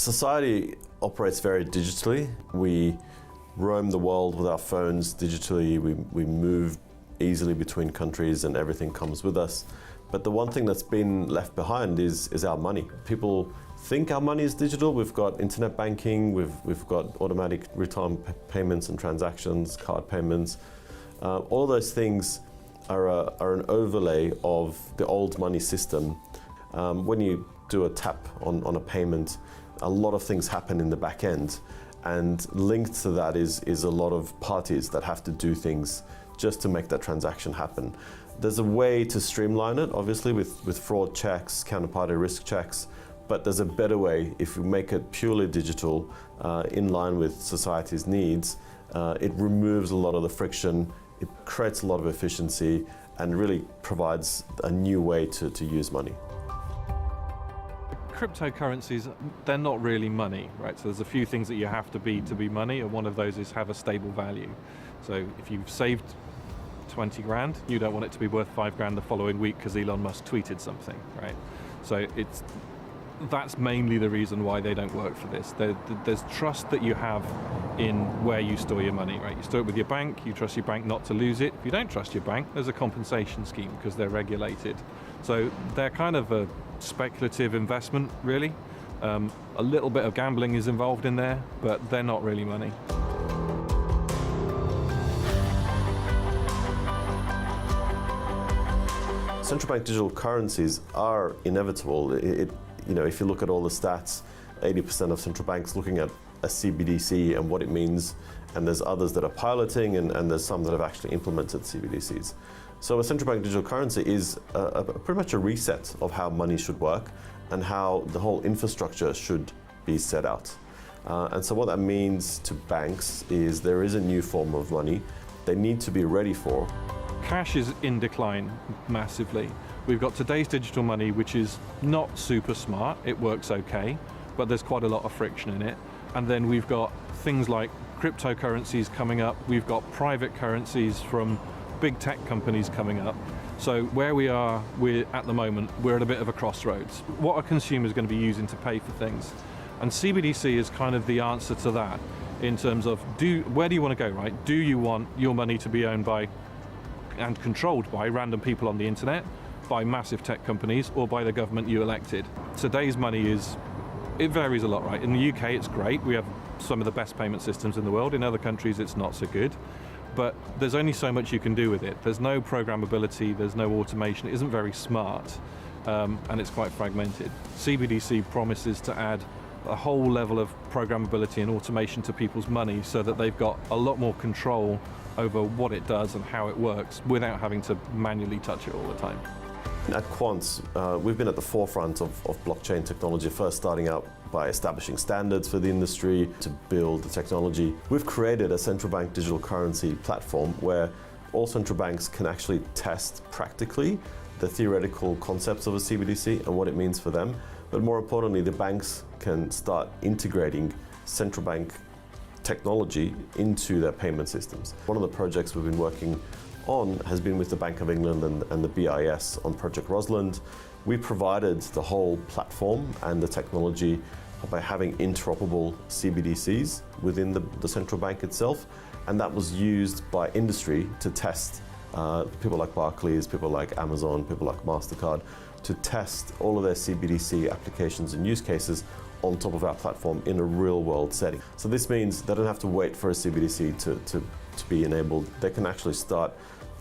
Society operates very digitally. We roam the world with our phones digitally. We move easily between countries and everything comes with us. But the one thing that's been left behind is our money. People think our money is digital. We've got internet banking, we've got automatic real-time payments and transactions, card payments. All those things are an overlay of the old money system. When you do a tap on a payment, a lot of things happen in the back end, and linked to that is a lot of parties that have to do things just to make that transaction happen. There's a way to streamline it, obviously, with fraud checks, counterparty risk checks, but there's a better way. If you make it purely digital, in line with society's needs, it removes a lot of the friction, it creates a lot of efficiency, and really provides a new way to use money. Cryptocurrencies, they're not really money, right? So there's a few things that you have to be money, and one of those is have a stable value. So if you've saved 20 grand, you don't want it to be worth 5 grand the following week because Elon Musk tweeted something, right? So that's mainly the reason why they don't work for this. There's trust that you have in where you store your money, right? You store it with your bank, you trust your bank not to lose it. If you don't trust your bank, there's a compensation scheme because they're regulated. So they're kind of a speculative investment, really. A little bit of gambling is involved in there, but they're not really money. Central bank digital currencies are inevitable. If you look at all the stats, 80% of central banks looking at a CBDC and what it means, and there's others that are piloting, and there's some that have actually implemented CBDCs. So a central bank digital currency is pretty much a reset of how money should work and how the whole infrastructure should be set out. And so what that means to banks is there is a new form of money they need to be ready for. Cash is in decline massively. We've got today's digital money, which is not super smart. It works okay, but there's quite a lot of friction in it. And then we've got things like cryptocurrencies coming up. We've got private currencies from big tech companies coming up. So where we are at the moment, we're at a bit of a crossroads. What are consumers going to be using to pay for things? And CBDC is kind of the answer to that in terms of where do you want to go, right? Do you want your money to be owned by and controlled by random people on the internet, by massive tech companies, or by the government you elected? Today's money it varies a lot, right? In the UK, it's great. We have some of the best payment systems in the world. In other countries, it's not so good. But there's only so much you can do with it. There's no programmability, there's no automation. It isn't very smart, and it's quite fragmented. CBDC promises to add a whole level of programmability and automation to people's money so that they've got a lot more control over what it does and how it works without having to manually touch it all the time. At Quant, we've been at the forefront of blockchain technology, first starting out by establishing standards for the industry to build the technology. We've created a central bank digital currency platform where all central banks can actually test practically the theoretical concepts of a CBDC and what it means for them. But more importantly, the banks can start integrating central bank technology into their payment systems. One of the projects we've been working on has been with the Bank of England and the BIS on Project Rosalind. We provided the whole platform and the technology by having interoperable CBDCs within the central bank itself, and that was used by industry to test people like Barclays, people like Amazon, people like MasterCard, to test all of their CBDC applications and use cases on top of our platform in a real world setting. So this means they don't have to wait for a CBDC to be enabled. They can actually start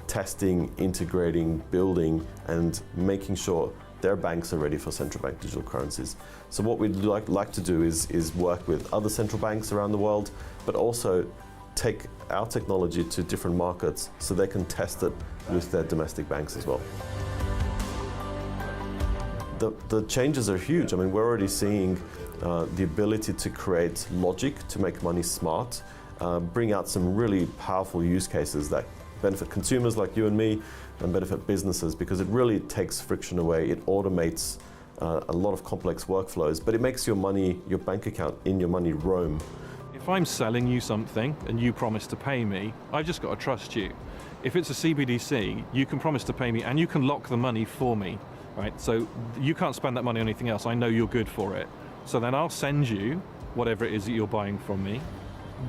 testing, integrating, building, and making sure their banks are ready for central bank digital currencies. So what we'd like to do is work with other central banks around the world, but also take our technology to different markets so they can test it with their domestic banks as well. The changes are huge. I mean, we're already seeing the ability to create logic to make money smart, bring out some really powerful use cases that benefit consumers like you and me and benefit businesses, because it really takes friction away. It automates a lot of complex workflows, but it makes your money, your bank account in your money roam. If I'm selling you something and you promise to pay me, I've just got to trust you. If it's a CBDC, you can promise to pay me and you can lock the money for me, right? So you can't spend that money on anything else. I know you're good for it. So then I'll send you whatever it is that you're buying from me.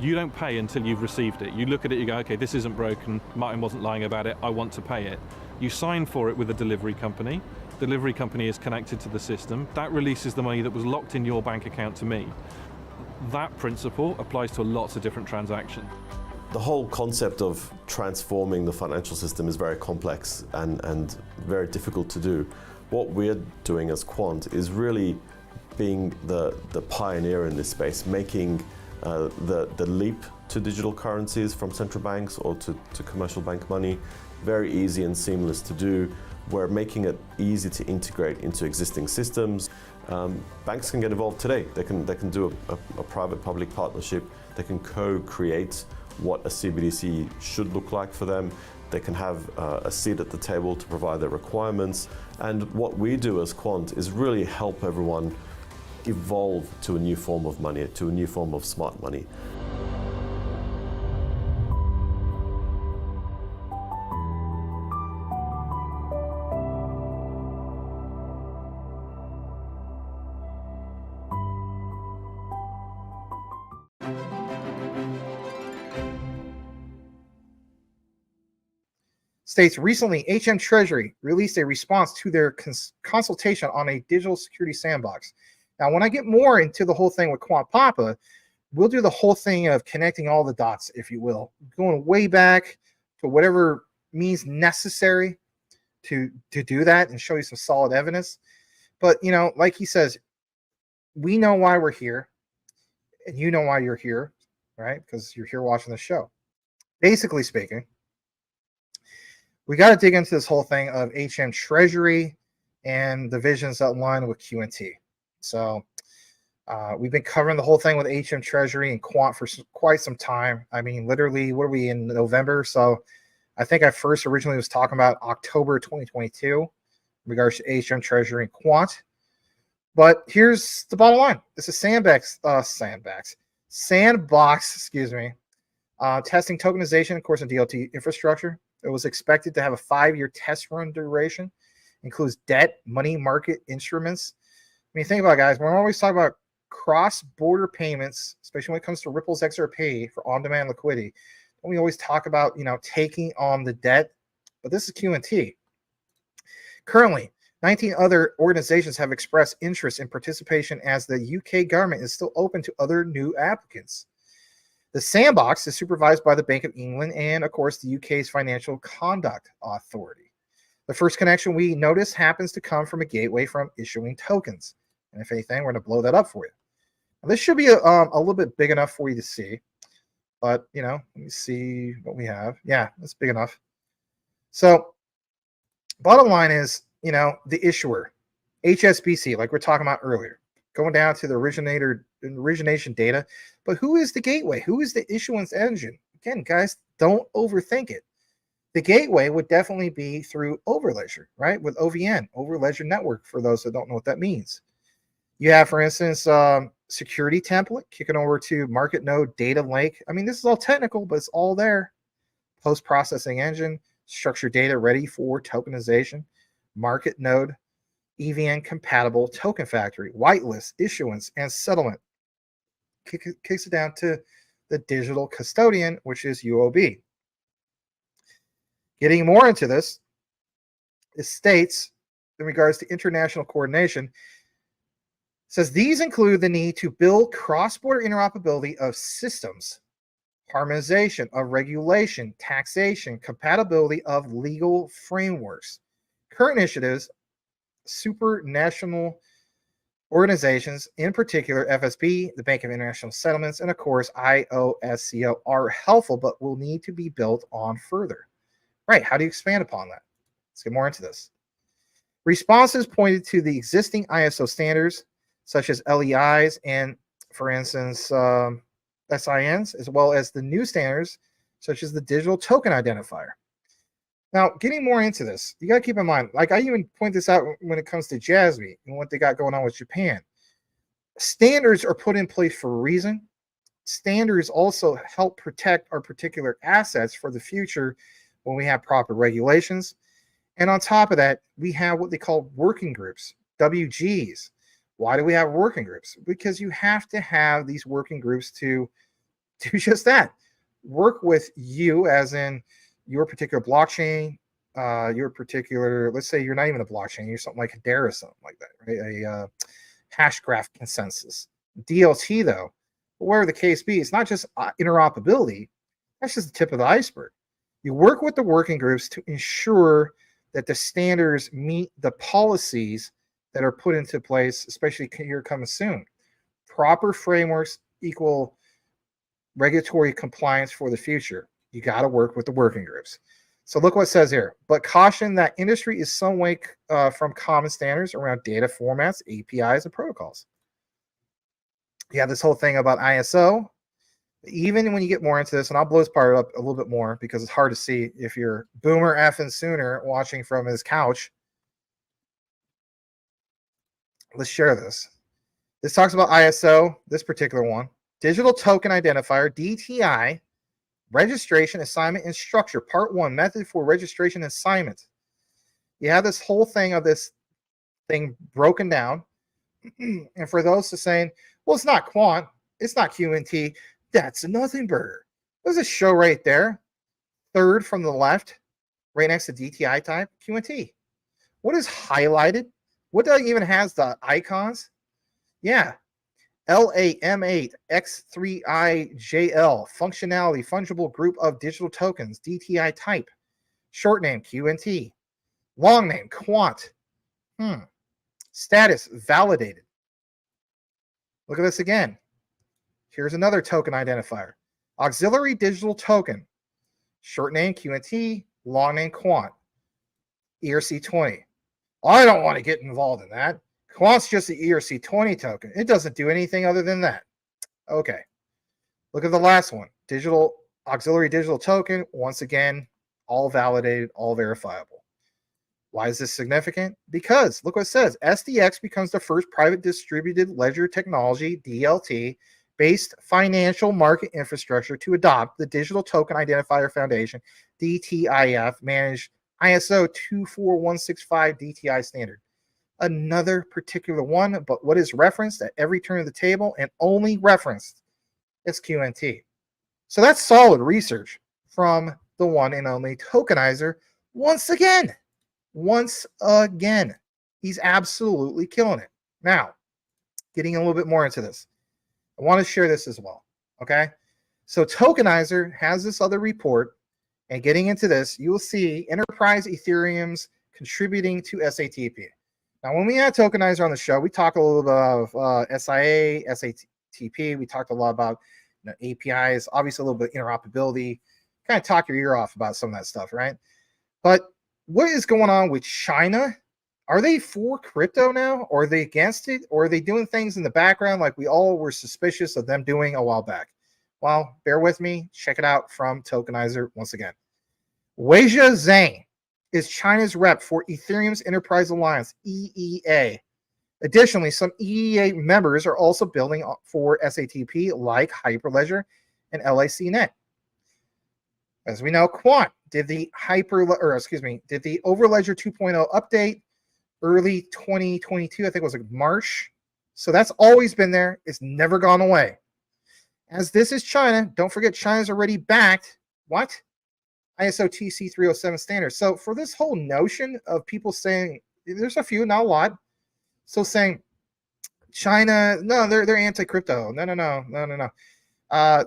You don't pay until you've received it. You look at it, you go, okay, this isn't broken, Martin wasn't lying about it, I want to pay it. You sign for it with a delivery company. Delivery company is connected to the system. That releases the money that was locked in your bank account to me. That principle applies to lots of different transactions. The whole concept of transforming the financial system is very complex and very difficult to do. What we're doing as Quant is really being the pioneer in this space, making the leap to digital currencies from central banks or to commercial bank money very easy and seamless to do. We're making it easy to integrate into existing systems. Banks can get involved today. They can do a private-public partnership. They can co-create what a CBDC should look like for them. They can have a seat at the table to provide their requirements. And what we do as Quant is really help everyone evolve to a new form of money, to a new form of smart money. States recently, HM Treasury released a response to their consultation on a digital security sandbox. Now, when I get more into the whole thing with Quant Papa, we'll do the whole thing of connecting all the dots, if you will, going way back to whatever means necessary to do that and show you some solid evidence. But, you know, like he says, we know why we're here, and you know why you're here, right? Because you're here watching the show. Basically speaking, we got to dig into this whole thing of HM Treasury and the visions that align with QNT. So we've been covering the whole thing with HM Treasury and Quant for quite some time. I mean, literally, what are we in November? So I think I first originally was talking about October 2022 in regards to HM Treasury and Quant. But here's the bottom line. This is sandbox, excuse me, testing tokenization, of course, in DLT infrastructure. It was expected to have a 5-year test run duration, includes debt, money market instruments. I mean, think about it, guys. We're always talking about cross-border payments, especially when it comes to Ripple's XRP for on-demand liquidity. Don't we always talk about, you know, taking on the debt? But this is QNT. Currently, 19 other organizations have expressed interest in participation as the UK government is still open to other new applicants. The sandbox is supervised by the Bank of England and, of course, the UK's Financial Conduct Authority. The first connection we notice happens to come from a gateway from issuing tokens. And if anything, we're going to blow that up for you. Now, this should be a little bit big enough for you to see. But, you know, let me see what we have. Yeah, that's big enough. So, bottom line is, you know, the issuer, HSBC, like we're talking about earlier, going down to the origination data. But who is the gateway? Who is the issuance engine? Again, guys, don't overthink it. The gateway would definitely be through Overledger, right? With OVN, Overledger Network, for those that don't know what that means. You have, for instance, security template, kicking over to market node data lake. I mean, this is all technical, but it's all there. Post-processing engine, structured data ready for tokenization, market node, EVN compatible token factory, whitelist, issuance, and settlement. Kicks it down to the digital custodian, which is UOB. Getting more into this, it states, in regards to international coordination, says these include the need to build cross-border interoperability of systems, harmonization of regulation, taxation, compatibility of legal frameworks. Current initiatives, supranational organizations, in particular FSB, the Bank of International Settlements, and of course IOSCO, are helpful but will need to be built on further. Right, how do you expand upon that? Let's get more into this. Responses pointed to the existing ISO standards, such as LEIs and, for instance, SINs, as well as the new standards, such as the digital token identifier. Now, getting more into this, you got to keep in mind, like I even point this out when it comes to JASMY and what they got going on with Japan. Standards are put in place for a reason. Standards also help protect our particular assets for the future when we have proper regulations. And on top of that, we have what they call working groups, WGs, Why do we have working groups? Because you have to have these working groups to do just that. Work with you, as in your particular blockchain, your particular, let's say you're not even a blockchain, you're something like Hedera or something like that, right? A hash graph consensus. DLT, though, whatever the case be, it's not just interoperability. That's just the tip of the iceberg. You work with the working groups to ensure that the standards meet the policies that are put into place, especially here coming soon. Proper frameworks equal regulatory compliance for the future. You got to work with the working groups. So look what it says here. But caution that industry is some way from common standards around data formats, APIs, and protocols. You have this whole thing about ISO. Even when you get more into this, and I'll blow this part up a little bit more because it's hard to see if you're boomer effing sooner watching from his couch. Let's share this. This talks about ISO, this particular one. Digital Token Identifier, DTI, registration, assignment, and structure. Part 1, method for registration and assignment. You have this whole thing of this thing broken down. And for those who are saying, well, it's not Quant, it's not QNT, that's a nothing burger. There's a show right there, third from the left, right next to DTI type, QNT. What is highlighted? What even has the icons? Yeah, LAM8X3IJL, functionality, fungible group of digital tokens, DTI type, short name QNT, long name Quant, status validated. Look at this again. Here's another token identifier, auxiliary digital token, short name QNT, long name Quant, ERC20. I don't want to get involved in that. Quant's just the ERC20 token. It doesn't do anything other than that. Okay. Look at the last one. Digital auxiliary digital token. Once again, all validated, all verifiable. Why is this significant? Because look what it says. SDX becomes the first private distributed ledger technology, DLT, based financial market infrastructure to adopt the Digital Token Identifier Foundation, DTIF, managed ISO 24165 DTI standard. Another particular one, but what is referenced at every turn of the table and only referenced is QNT. So that's solid research from the one and only tokenizer. Once again, he's absolutely killing it. Now, getting a little bit more into this, I want to share this as well. Okay, so tokenizer has this other report, and getting into this, you will see enterprise Ethereum's contributing to SATP. Now, when we had Tokenizer on the show, we talked a little bit about SIA, SATP. We talked a lot about APIs, obviously a little bit of interoperability. Kind of talk your ear off about some of that stuff, right? But what is going on with China? Are they for crypto now? Or are they against it? Or are they doing things in the background like we all were suspicious of them doing a while back? Well, bear with me. Check it out from Tokenizer once again. Weijia Zhang is China's rep for Ethereum's Enterprise Alliance, EEA. Additionally, some EEA members are also building for SATP like Hyperledger and LACnet. As we know, Quant did the Overledger 2.0 update early 2022. I think it was like March. So that's always been there. It's never gone away. As this is China, don't forget China's already backed what? ISO TC 307 standards. So for this whole notion of people saying, there's a few, not a lot, so saying China, no, they're anti-crypto. No.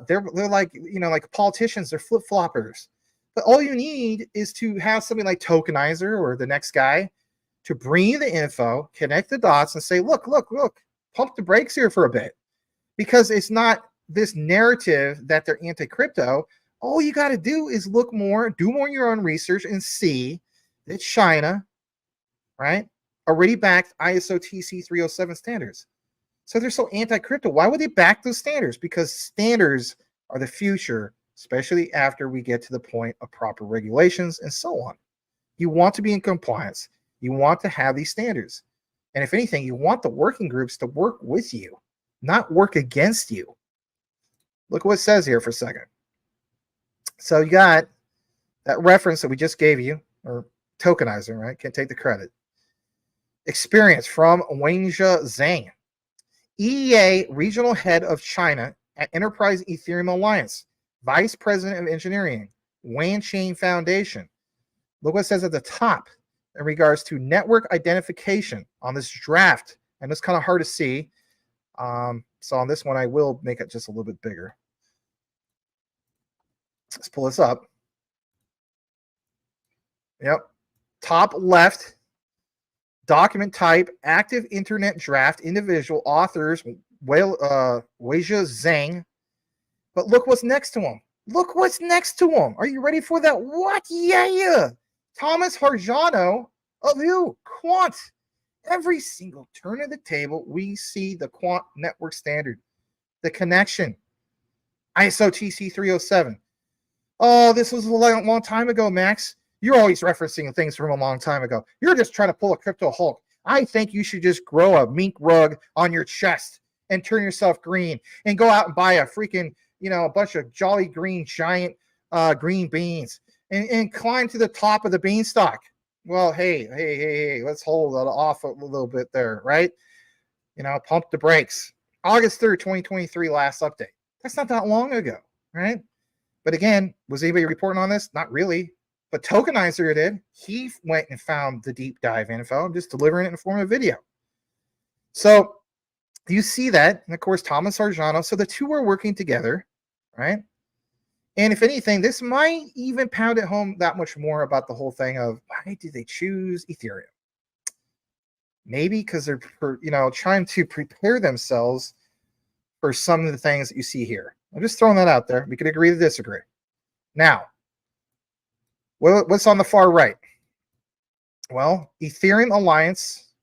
They're like, like politicians, they're flip-floppers. But all you need is to have something like Tokenizer or the next guy to bring you the info, connect the dots, and say, look, pump the brakes here for a bit. Because it's not this narrative that they're anti-crypto. All you got to do is look more, do more of your own research, and see that China, right, already backed ISO TC 307 standards. So they're so anti-crypto. Why would they back those standards? Because standards are the future, especially after we get to the point of proper regulations and so on. You want to be in compliance. You want to have these standards. And if anything, you want the working groups to work with you, not work against you. Look what it says here for a second. So you got that reference that we just gave you, or Tokenizer, right? Can't take the credit. Experience from Weijia Zhang. EEA Regional Head of China at Enterprise Ethereum Alliance, Vice President of Engineering, WAN Chain Foundation. Look what it says at the top in regards to network identification on this draft. And it's kind of hard to see. So on this one, I will make it just a little bit bigger. Let's pull this up. Yep. Top left, document type, active internet draft, individual, authors, Weijia Zhang. But look what's next to him. Look what's next to him. Are you ready for that? What? Yeah. Thomas Harjano of who? Quant. Every single turn of the table, we see the Quant network standard, the connection, ISO TC 307. Oh, this was a long time ago, Max. You're always referencing things from a long time ago. You're just trying to pull a crypto Hulk. I think you should just grow a mink rug on your chest and turn yourself green and go out and buy a freaking, a bunch of jolly green giant green beans and climb to the top of the beanstalk. Well, hey, let's hold it off a little bit there, right? Pump the brakes. August 3rd, 2023, last update. That's not that long ago, right? But again, was anybody reporting on this? Not really. But Tokenizer did. He went and found the deep dive info. I'm just delivering it in the form of video. So you see that. And of course, Thomas Arjano. So the two are working together, right? And if anything, this might even pound it home that much more about the whole thing of why did they choose Ethereum? Maybe because they're, trying to prepare themselves for some of the things that you see here. I'm just throwing that out there. We could agree to disagree. Now, what's on the far right? Well, Ethereum Alliance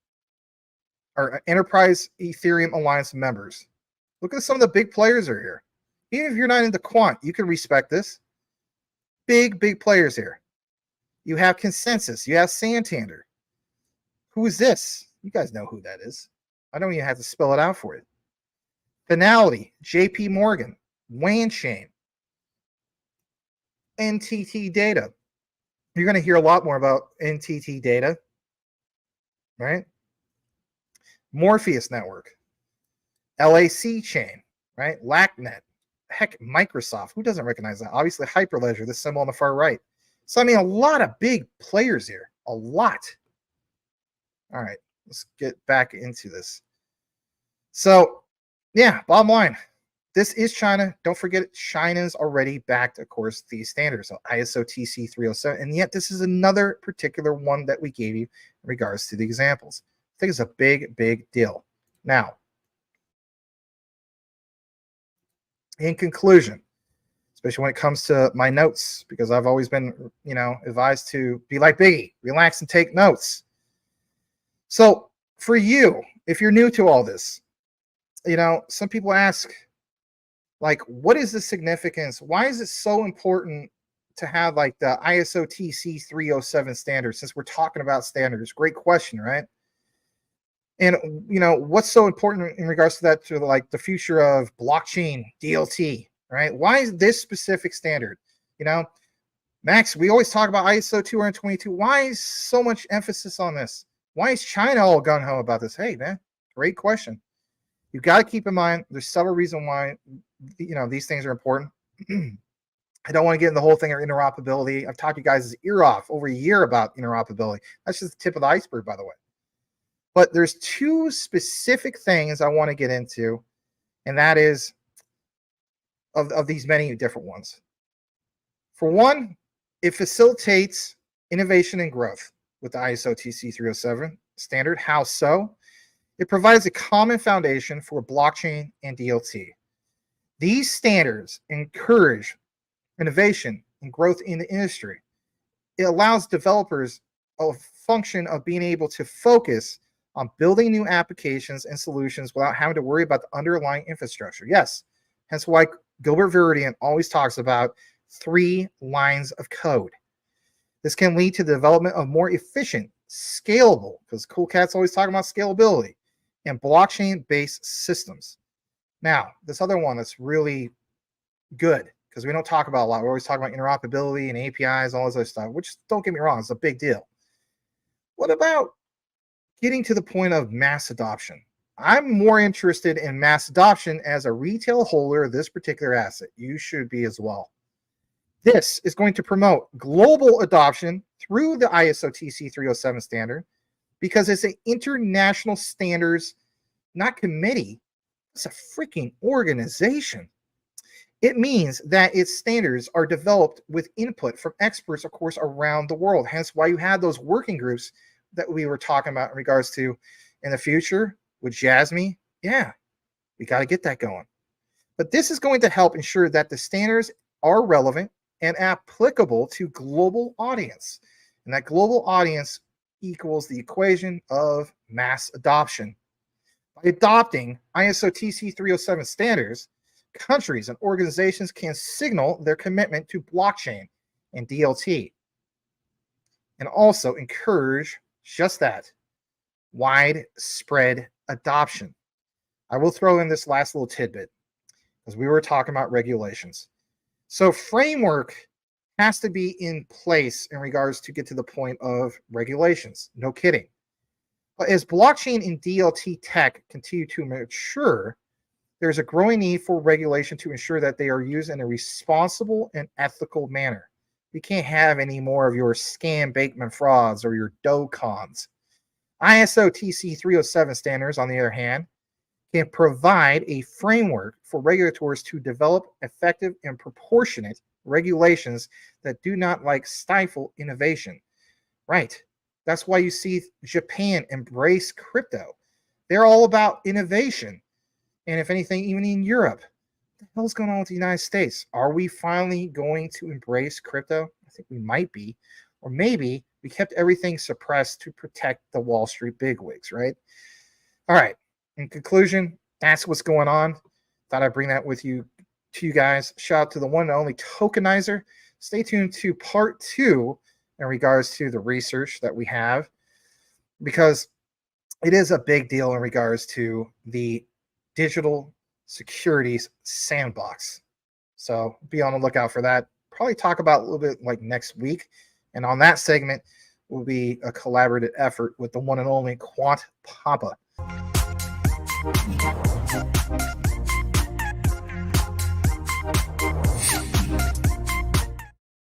or Enterprise Ethereum Alliance members. Look at some of the big players are here. Even if you're not into Quant, you can respect this. Big players here. You have Consensus. You have Santander. Who is this? You guys know who that is. I don't even have to spell it out for you. Finality, JP Morgan, WAN Chain, NTT Data. You're going to hear a lot more about NTT Data, right? Morpheus Network, LAC Chain, right? LACnet, heck, Microsoft. Who doesn't recognize that? Obviously, Hyperledger, the symbol on the far right. So, I mean, a lot of big players here. A lot. All right, let's get back into this. So, yeah, bottom line. This is China. Don't forget, China's already backed, of course, these standards, so ISO TC 307. And yet, this is another particular one that we gave you in regards to the examples. I think it's a big deal. Now, in conclusion, especially when it comes to my notes, because I've always been, advised to be like Biggie, relax and take notes. So, for you, if you're new to all this, some people ask, like, what is the significance? Why is it so important to have like the ISO TC 307 standard, since we're talking about standards? Great question, right? And what's so important in regards to that, to like the future of blockchain DLT, right? Why is this specific standard? Max, we always talk about ISO 222. Why is so much emphasis on this? Why is China all gung-ho about this? Hey, man, great question. You've got to keep in mind there's several reasons why these things are important. I don't want to get in the whole thing of interoperability. I've talked you guys' ear off over a year about interoperability. That's just the tip of the iceberg, by the way. But there's two specific things I want to get into, and that is of these many different ones. For one, it facilitates innovation and growth with the ISO TC 307 standard. How so? It provides a common foundation for blockchain and DLT. These standards encourage innovation and growth in the industry. It allows developers a function of being able to focus on building new applications and solutions without having to worry about the underlying infrastructure. Yes, hence why Gilbert Veridian always talks about 3 lines of code. This can lead to the development of more efficient, scalable, because Cool Cat's always talking about scalability, and blockchain-based systems. Now, this other one that's really good, because we don't talk about a lot. We always talk about interoperability and APIs, all this other stuff, which, don't get me wrong, it's a big deal. What about getting to the point of mass adoption? I'm more interested in mass adoption as a retail holder of this particular asset. You should be as well. This is going to promote global adoption through the ISO TC 307 standard because it's an international standards, not committee. It's a freaking organization. It means that its standards are developed with input from experts, of course, around the world. Hence why you have those working groups that we were talking about in regards to in the future with JASMY. Yeah, we got to get that going. But this is going to help ensure that the standards are relevant and applicable to global audience. And that global audience equals the equation of mass adoption. By adopting ISO TC 307 standards, countries and organizations can signal their commitment to blockchain and DLT, and also encourage just that, widespread adoption. I will throw in this last little tidbit because we were talking about regulations. So framework has to be in place in regards to get to the point of regulations. No kidding. But as blockchain and DLT tech continue to mature, there's a growing need for regulation to ensure that they are used in a responsible and ethical manner. We can't have any more of your scam bankman frauds or your dough cons. ISO TC 307 standards, on the other hand, can provide a framework for regulators to develop effective and proportionate regulations that do not stifle innovation. Right. That's why you see Japan embrace crypto. They're all about innovation. And if anything, even in Europe, what the hell's going on with the United States? Are we finally going to embrace crypto? I think we might be. Or maybe we kept everything suppressed to protect the Wall Street bigwigs, right? All right. In conclusion, that's what's going on. Thought I'd bring that with you to you guys. Shout out to the one and only tokenizer. Stay tuned to part 2 in regards to the research that we have, because it is a big deal in regards to the digital securities sandbox. So be on the lookout for that. Probably talk about a little bit next week. And on that segment will be a collaborative effort with the one and only Quant Papa.